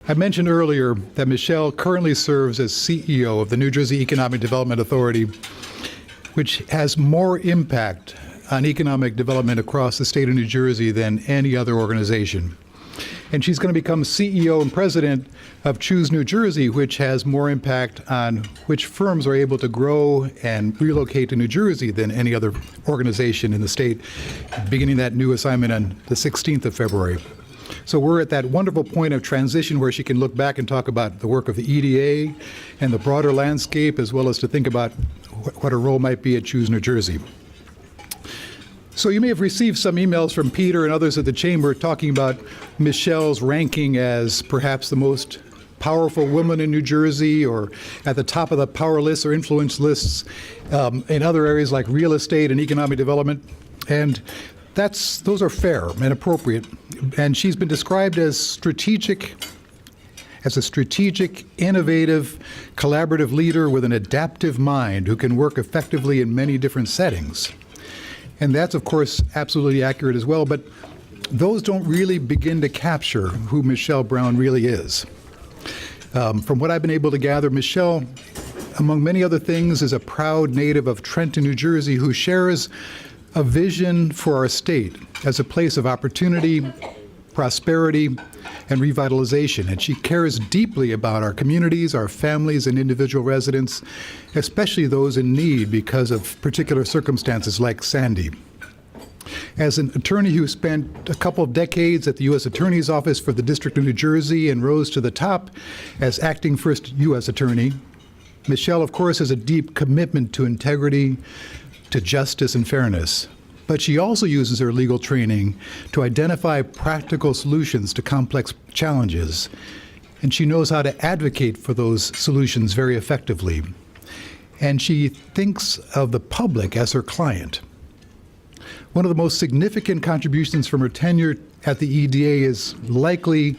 I mentioned earlier that Michelle currently serves as CEO of the New Jersey Economic Development Authority, which has more impact on economic development across the state of New Jersey than any other organization. And she's going to become CEO and president of Choose New Jersey, which has more impact on which firms are able to grow and relocate to New Jersey than any other organization in the state, beginning that new assignment on the 16th of February. So we're at that wonderful point of transition where she can look back and talk about the work of the EDA and the broader landscape, as well as to think about what her role might be at Choose New Jersey. So you may have received some emails from Peter and others at the Chamber talking about Michelle's ranking as perhaps the most powerful woman in New Jersey, or at the top of the power lists or influence lists in other areas like real estate and economic development. And those are fair and appropriate. And she's been described as a strategic, innovative, collaborative leader with an adaptive mind who can work effectively in many different settings. And that's, of course, absolutely accurate as well, but those don't really begin to capture who Michelle Brown really is. From what I've been able to gather, Michelle, among many other things, is a proud native of Trenton, New Jersey, who shares a vision for our state as a place of opportunity, prosperity, and revitalization. And she cares deeply about our communities, our families, and individual residents, especially those in need because of particular circumstances like Sandy. As an attorney who spent a couple of decades at the U.S. Attorney's Office for the District of New Jersey and rose to the top as acting first U.S. Attorney, Michelle, of course, has a deep commitment to integrity, to justice and fairness. But she also uses her legal training to identify practical solutions to complex challenges. And she knows how to advocate for those solutions very effectively. And she thinks of the public as her client. One of the most significant contributions from her tenure at the EDA is likely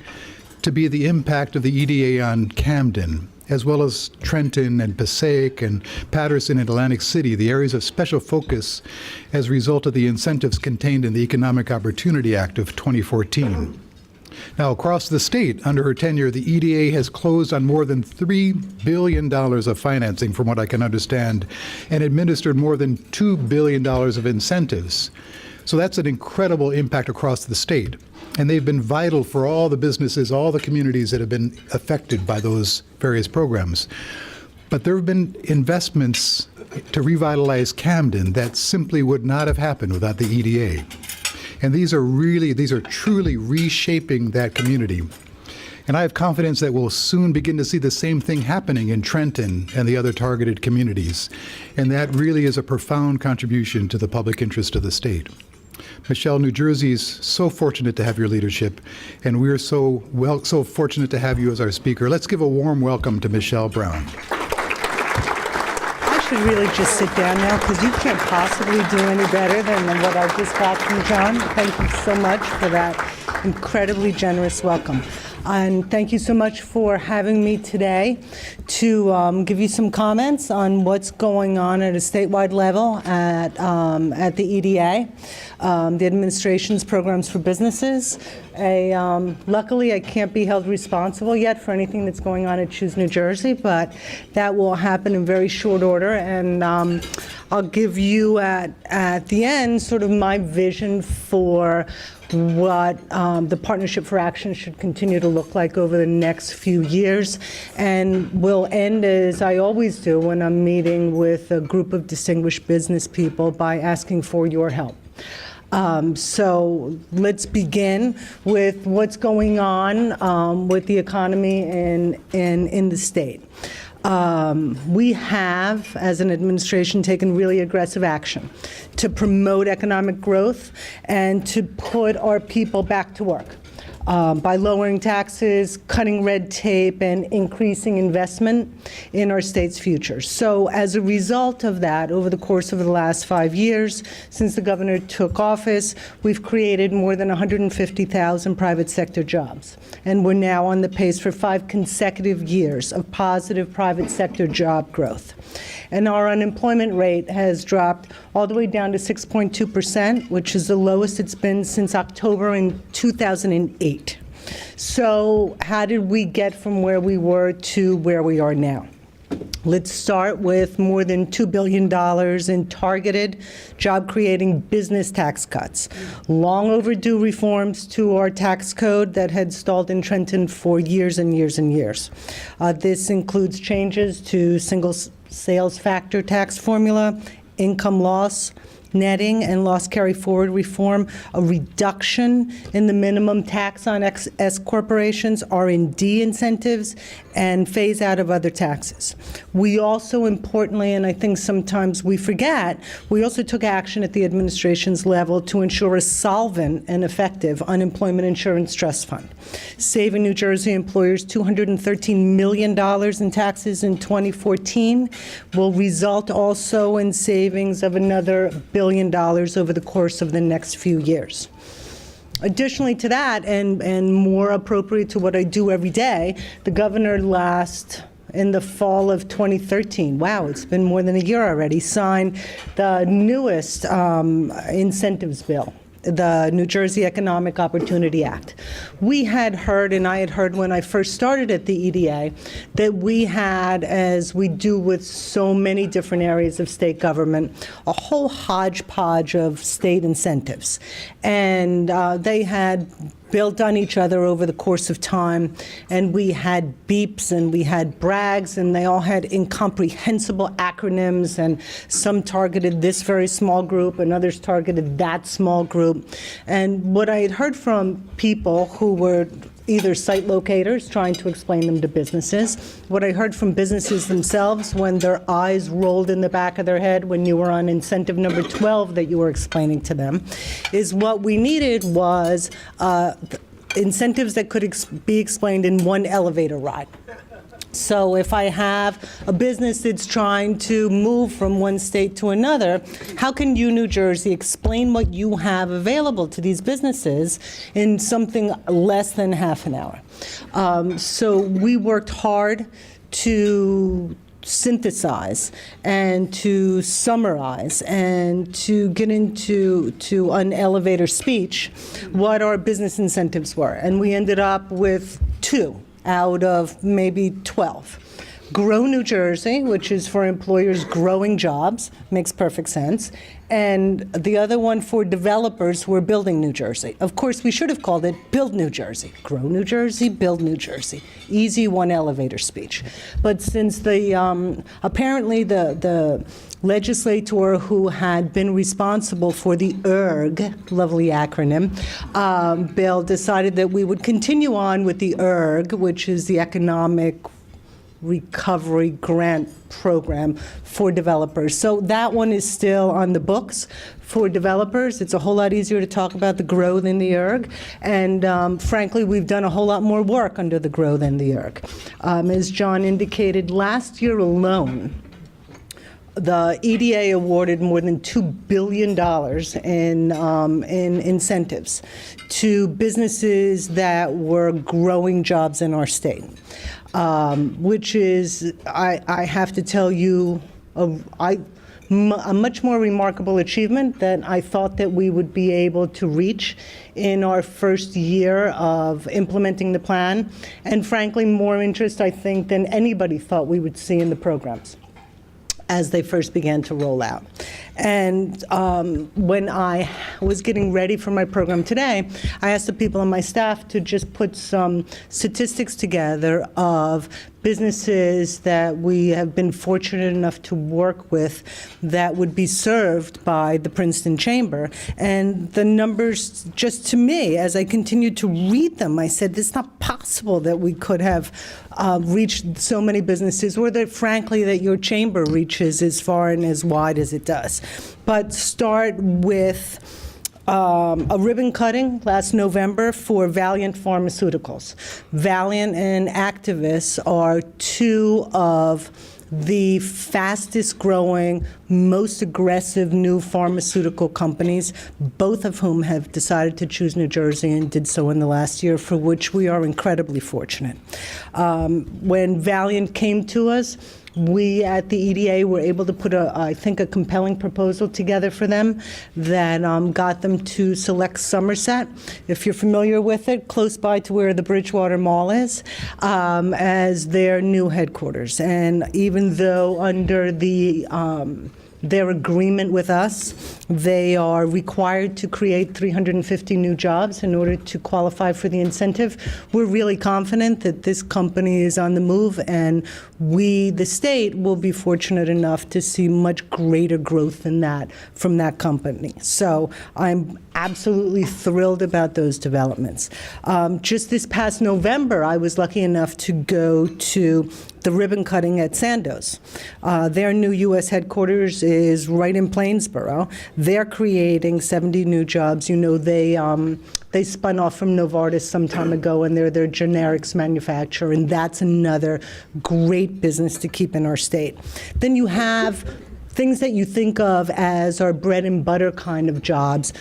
to be the impact of the EDA on Camden, as well as Trenton and Passaic and Patterson and Atlantic City, the areas of special focus as a result of the incentives contained in the Economic Opportunity Act of 2014. Now, across the state, under her tenure, the EDA has closed on more than $3 billion of financing, from what I can understand, and administered more than $2 billion of incentives. So that's an incredible impact across the state. And they've been vital for all the businesses, all the communities that have been affected by those various programs. But there have been investments to revitalize Camden that simply would not have happened without the EDA. And these are truly reshaping that community. And I have confidence that we'll soon begin to see the same thing happening in Trenton and the other targeted communities. And that really is a profound contribution to the public interest of the state. Michelle, New Jersey is so fortunate to have your leadership, and we're so fortunate to have you as our speaker. Let's give a warm welcome to Michelle Brown. I should really just sit down now, because you can't possibly do any better than what I just got from John. Thank you so much for that incredibly generous welcome. And thank you so much for having me today to give you some comments on what's going on at a statewide level at the EDA, the administration's programs for businesses. Luckily, I can't be held responsible yet for anything that's going on at Choose New Jersey, but that will happen in very short order. And I'll give you at the end sort of my vision for what the Partnership for Action should continue to look like over the next few years. And we'll end, as I always do when I'm meeting with a group of distinguished business people, by asking for your help. So let's begin with what's going on with the economy in the state. We have, as an administration, taken really aggressive action to promote economic growth and to put our people back to work by lowering taxes, cutting red tape, and increasing investment in our state's future. So as a result of that, over the course of the last 5 years, since the governor took office, we've created more than 150,000 private sector jobs. And we're now on the pace for 5 consecutive years of positive private sector job growth. And our unemployment rate has dropped all the way down to 6.2%, which is the lowest it's been since October in 2008. So how did we get from where we were to where we are now? Let's start with more than $2 billion in targeted job-creating business tax cuts. Long overdue reforms to our tax code that had stalled in Trenton for years and years and years. This includes changes to single sales factor tax formula, income loss, netting and loss carry forward reform, a reduction in the minimum tax on S corporations, R&D incentives, and phase out of other taxes. We also importantly, and I think sometimes we forget, we also took action at the administration's level to ensure a solvent and effective unemployment insurance trust fund, saving New Jersey employers $213 million in taxes in 2014, will result also in savings of another $1 billion over the course of the next few years. Additionally to that, and more appropriate to what I do every day, the governor in the fall of 2013, wow, it's been more than a year already, signed the newest incentives bill, the New Jersey Economic Opportunity Act. We had heard, and I had heard when I first started at the EDA, that we had, as we do with so many different areas of state government, a whole hodgepodge of state incentives. And they had built on each other over the course of time, and we had beeps and we had brags, and they all had incomprehensible acronyms, and some targeted this very small group and others targeted that small group. And what I had heard from people who were either site locators trying to explain them to businesses, what I heard from businesses themselves when their eyes rolled in the back of their head when you were on incentive number 12 that you were explaining to them, is what we needed was incentives that could be explained in one elevator ride. So if I have a business that's trying to move from one state to another, how can you, New Jersey, explain what you have available to these businesses in something less than half an hour? So we worked hard to synthesize and to summarize and to get into an elevator speech what our business incentives were. And we ended up with 2 out of maybe 12. Grow New Jersey, which is for employers growing jobs, makes perfect sense. And the other one for developers who are building New Jersey. Of course, we should have called it Build New Jersey. Grow New Jersey, Build New Jersey. Easy one elevator speech. But since apparently the legislator who had been responsible for the ERG, lovely acronym, bill decided that we would continue on with the ERG, which is the Economic Recovery Grant Program for developers. So that one is still on the books for developers. It's a whole lot easier to talk about the GROW than the ERG. And frankly, we've done a whole lot more work under the GROW than the ERG. As John indicated, last year alone, the EDA awarded more than $2 billion in incentives to businesses that were growing jobs in our state, which is, I have to tell you, a much more remarkable achievement than I thought that we would be able to reach in our first year of implementing the plan, and frankly, more interest, I think, than anybody thought we would see in the programs as they first began to roll out. And when I was getting ready for my program today, I asked the people on my staff to just put some statistics together of businesses that we have been fortunate enough to work with that would be served by the Princeton Chamber. And the numbers, just to me, as I continued to read them, I said, it's not possible that we could have reached so many businesses, or that, frankly, that your chamber reaches as far and as wide as it does. But start with a ribbon cutting last November for Valiant Pharmaceuticals. Valiant and Actavis are 2 of the fastest growing, most aggressive new pharmaceutical companies, both of whom have decided to choose New Jersey and did so in the last year, for which we are incredibly fortunate. When Valiant came to us, we at the EDA were able to put, I think, a compelling proposal together for them that got them to select Somerset, if you're familiar with it, close by to where the Bridgewater Mall is, as their new headquarters. And even though under their agreement with us, they are required to create 350 new jobs in order to qualify for the incentive. We're really confident that this company is on the move, and we, the state, will be fortunate enough to see much greater growth than that from that company. So I'm absolutely thrilled about those developments. Just this past November, I was lucky enough to go to the ribbon cutting at Sandoz. Their new U.S. headquarters is right in Plainsboro. They're creating 70 new jobs. You know, they spun off from Novartis some time ago, and they're their generics manufacturer, and that's another great business to keep in our state. Then you have things that you think of as our bread and butter kind of jobs,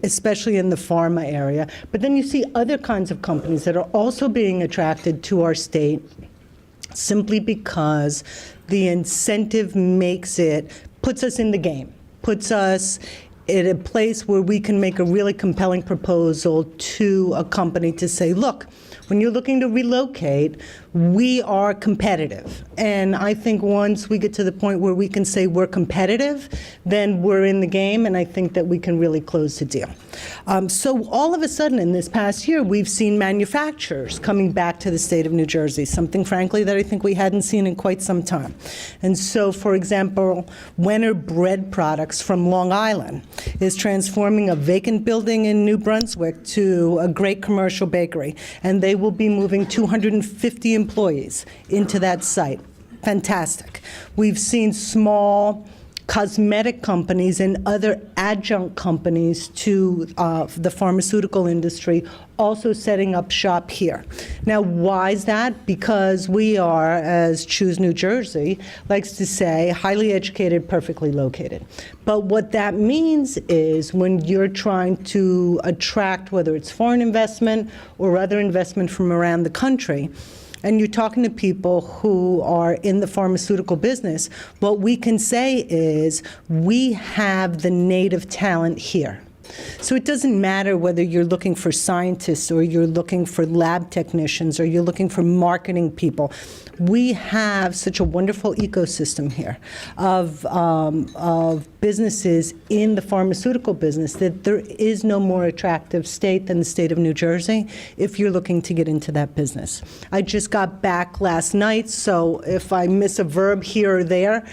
especially in the pharma area. But then you see other kinds of companies that are also being attracted to our state simply because the incentive puts us in the game, puts us in a place where we can make a really compelling proposal to a company to say, look, when you're looking to relocate, we are competitive. And I think once we get to the point where we can say we're competitive, then we're in the game, and I think that we can really close the deal. So all of a sudden in this past year, we've seen manufacturers coming back to the state of New Jersey, something, frankly, that I think we hadn't seen in quite some time. And so, for example, Wenner Bread Products from Long Island is transforming a vacant building in New Brunswick to a great commercial bakery, and they will be moving 250 employees into that site. Fantastic. We've seen small cosmetic companies and other adjunct companies to the pharmaceutical industry also setting up shop here. Now, why is that? Because we are, as Choose New Jersey likes to say, highly educated, perfectly located. But what that means is when you're trying to attract, whether it's foreign investment or other investment from around the country, and you're talking to people who are in the pharmaceutical business, what we can say is we have the native talent here. So it doesn't matter whether you're looking for scientists or you're looking for lab technicians or you're looking for marketing people. We have such a wonderful ecosystem here of businesses in the pharmaceutical business that there is no more attractive state than the state of New Jersey if you're looking to get into that business. I just got back last night, so if I miss a verb here or there,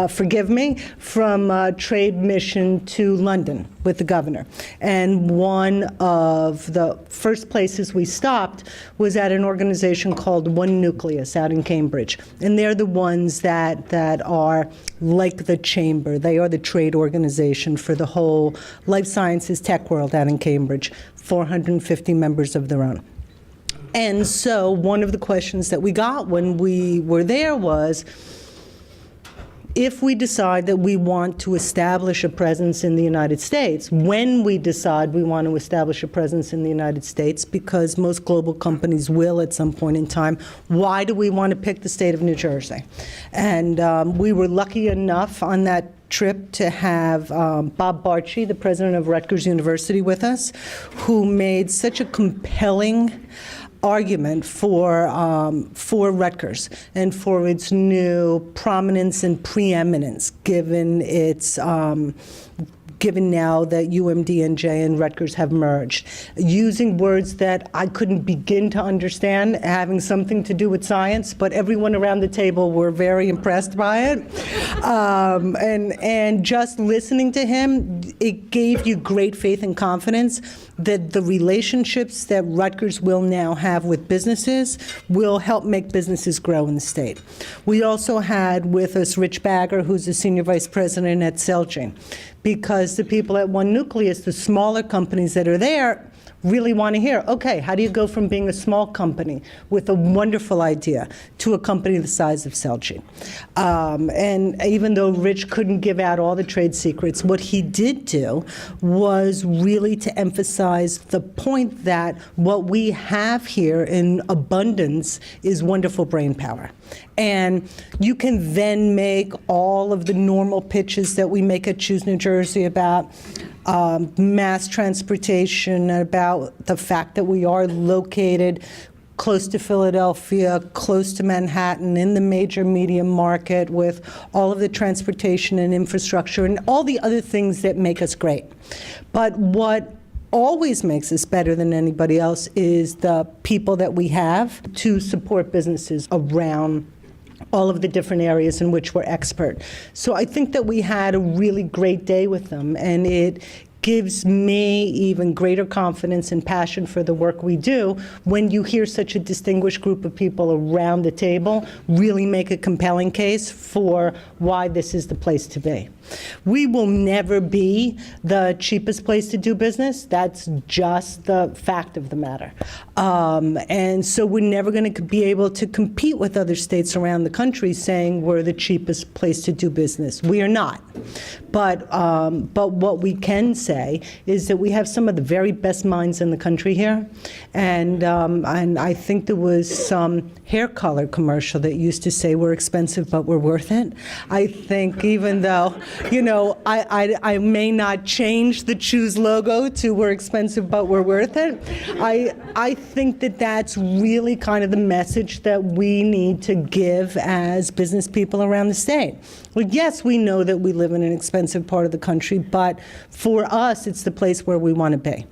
forgive me, from a trade mission to London with the governor. And one of the first places we stopped was at an organization called One Nucleus out in Cambridge. And they're the ones that are like the chamber. They are the trade organization for the whole life sciences tech world out in Cambridge, 450 members of their own. And so one of the questions that we got when we were there was, if we decide that we want to establish a presence in the United States, when we decide we want to establish a presence in the United States, because most global companies will at some point in time, why do we want to pick the state of New Jersey? And we were lucky enough on that trip to have Bob Barchi, the president of Rutgers University, with us, who made such a compelling argument for Rutgers and for its new prominence and preeminence, given its given now that UMDNJ and Rutgers have merged, using words that I couldn't begin to understand, having something to do with science, but everyone around the table were very impressed by it. And just listening to him, it gave you great faith and confidence that the relationships that Rutgers will now have with businesses will help make businesses grow in the state. We also had with us Rich Bagger, who's the senior vice president at Celgene, because the people at One Nucleus, the smaller companies that are there, really want to hear, okay, how do you go from being a small company with a wonderful idea to a company the size of Celgene? And even though Rich couldn't give out all the trade secrets, what he did do was really to emphasize the point that what we have here in abundance is wonderful brain power. And you can then make all of the normal pitches that we make at Choose New Jersey about mass transportation, about the fact that we are located close to Philadelphia, close to Manhattan, in the major media market, with all of the transportation and infrastructure and all the other things that make us great. But what always makes us better than anybody else is the people that we have to support businesses around all of the different areas in which we're expert. So I think that we had a really great day with them, and it gives me even greater confidence and passion for the work we do when you hear such a distinguished group of people around the table really make a compelling case for why this is the place to be. We will never be the cheapest place to do business. That's just the fact of the matter. And so we're never going to be able to compete with other states around the country saying we're the cheapest place to do business. We are not. But what we can say is that we have some of the very best minds in the country here. And I think there was some hair color commercial that used to say we're expensive but we're worth it. I think even though, you know, I may not change the Choose logo to we're expensive but we're worth it, I think that that's really kind of the message that we need to give as business people around the state. Well, yes, we know that we live in an expensive part of the country, but for us, it's the place where we want to be.